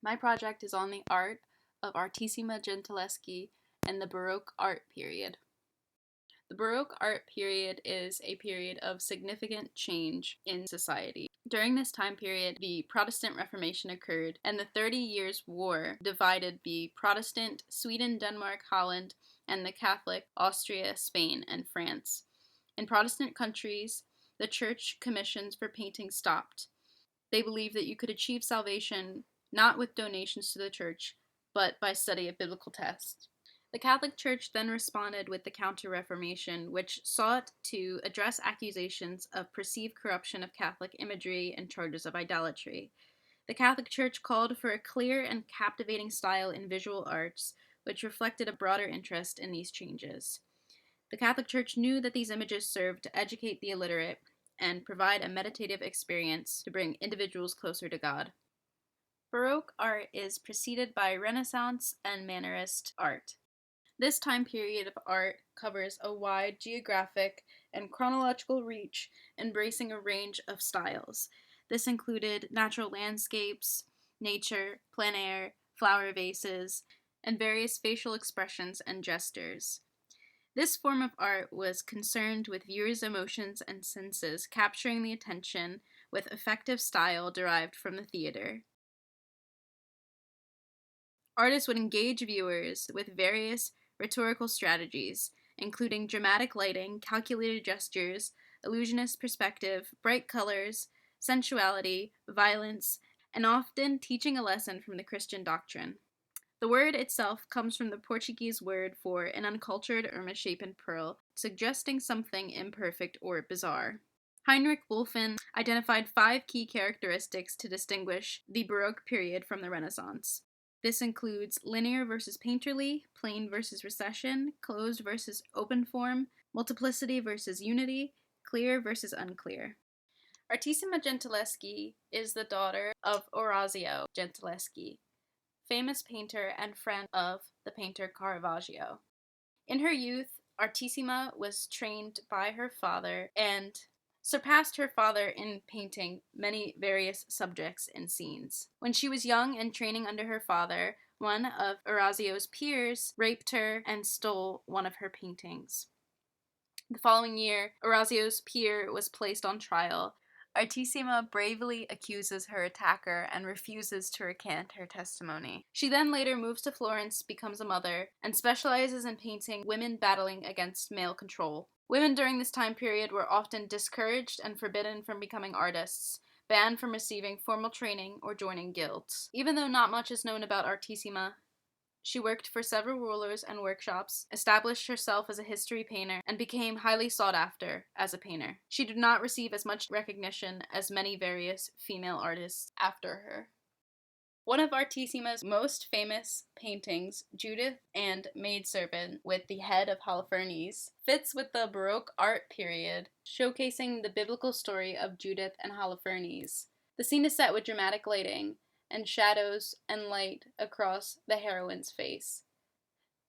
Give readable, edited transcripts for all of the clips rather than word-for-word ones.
My project is on the art of Artissima Gentileschi and the Baroque art period. The Baroque art period is a period of significant change in society. During this time period, the Protestant Reformation occurred, and the 30 Years' War divided the Protestant Sweden, Denmark, Holland, and the Catholic Austria, Spain, and France. In Protestant countries, the church commissions for painting stopped. They believed that you could achieve salvation not with donations to the church, but by study of biblical texts. The Catholic Church then responded with the Counter-Reformation, which sought to address accusations of perceived corruption of Catholic imagery and charges of idolatry. The Catholic Church called for a clear and captivating style in visual arts, which reflected a broader interest in these changes. The Catholic Church knew that these images served to educate the illiterate and provide a meditative experience to bring individuals closer to God. Baroque art is preceded by Renaissance and Mannerist art. This time period of art covers a wide geographic and chronological reach, embracing a range of styles. This included natural landscapes, nature, plein air, flower vases, and various facial expressions and gestures. This form of art was concerned with viewers' emotions and senses, capturing the attention with effective style derived from the theater. Artists would engage viewers with various rhetorical strategies, including dramatic lighting, calculated gestures, illusionist perspective, bright colors, sensuality, violence, and often teaching a lesson from the Christian doctrine. The word itself comes from the Portuguese word for an uncultured or misshapen pearl, suggesting something imperfect or bizarre. Heinrich Wulffen identified 5 key characteristics to distinguish the Baroque period from the Renaissance. This includes linear versus painterly, plain versus recession, closed versus open form, multiplicity versus unity, clear versus unclear. Artissima Gentileschi is the daughter of Orazio Gentileschi, famous painter and friend of the painter Caravaggio. In her youth, Artissima was trained by her father and surpassed her father in painting many various subjects and scenes. When she was young and training under her father, one of Orazio's peers raped her and stole one of her paintings. The following year, Orazio's peer was placed on trial. Artissima bravely accuses her attacker and refuses to recant her testimony. She then later moves to Florence, becomes a mother, and specializes in painting women battling against male control. Women during this time period were often discouraged and forbidden from becoming artists, banned from receiving formal training or joining guilds. Even though not much is known about Artissima, she worked for several rulers and workshops, established herself as a history painter, and became highly sought after as a painter. She did not receive as much recognition as many various female artists after her. One of Artissima's most famous paintings, Judith and Maidservant with the head of Holofernes, fits with the Baroque art period, showcasing the biblical story of Judith and Holofernes. The scene is set with dramatic lighting and shadows and light across the heroine's face.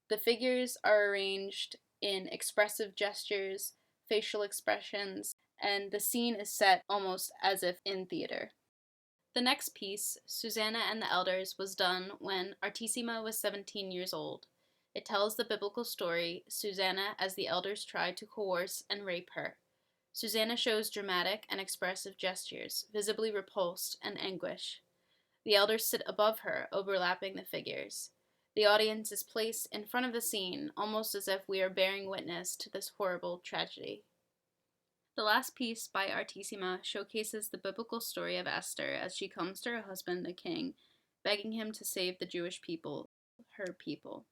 The figures are arranged in expressive gestures, facial expressions, and the scene is set almost as if in theater. The next piece, Susanna and the Elders, was done when Artissima was 17 years old. It tells the biblical story, Susanna as the elders try to coerce and rape her. Susanna shows dramatic and expressive gestures, visibly repulsed and anguish. The elders sit above her, overlapping the figures. The audience is placed in front of the scene, almost as if we are bearing witness to this horrible tragedy. The last piece by Artissima showcases the biblical story of Esther as she comes to her husband, the king, begging him to save the Jewish people, her people.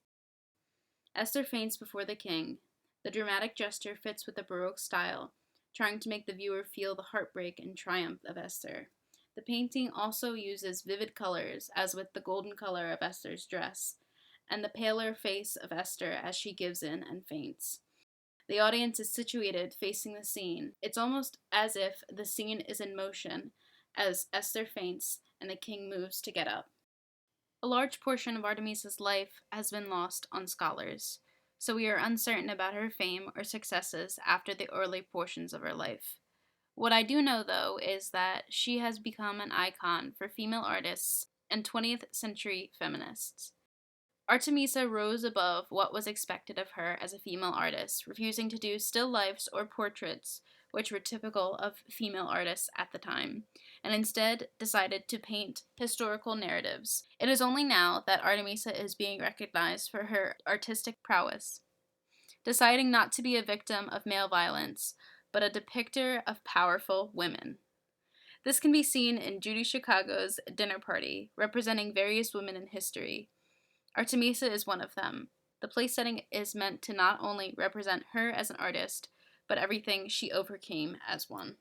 Esther faints before the king. The dramatic gesture fits with the Baroque style, trying to make the viewer feel the heartbreak and triumph of Esther. The painting also uses vivid colors, as with the golden color of Esther's dress, and the paler face of Esther as she gives in and faints. The audience is situated facing the scene. It's almost as if the scene is in motion as Esther faints and the king moves to get up. A large portion of Artemisia's life has been lost on scholars, so we are uncertain about her fame or successes after the early portions of her life. What I do know, though, is that she has become an icon for female artists and 20th century feminists. Artemisia rose above what was expected of her as a female artist, refusing to do still lifes or portraits, which were typical of female artists at the time, and instead decided to paint historical narratives. It is only now that Artemisia is being recognized for her artistic prowess, deciding not to be a victim of male violence, but a depictor of powerful women. This can be seen in Judy Chicago's Dinner Party, representing various women in history. Artemisia is one of them. The place setting is meant to not only represent her as an artist, but everything she overcame as one.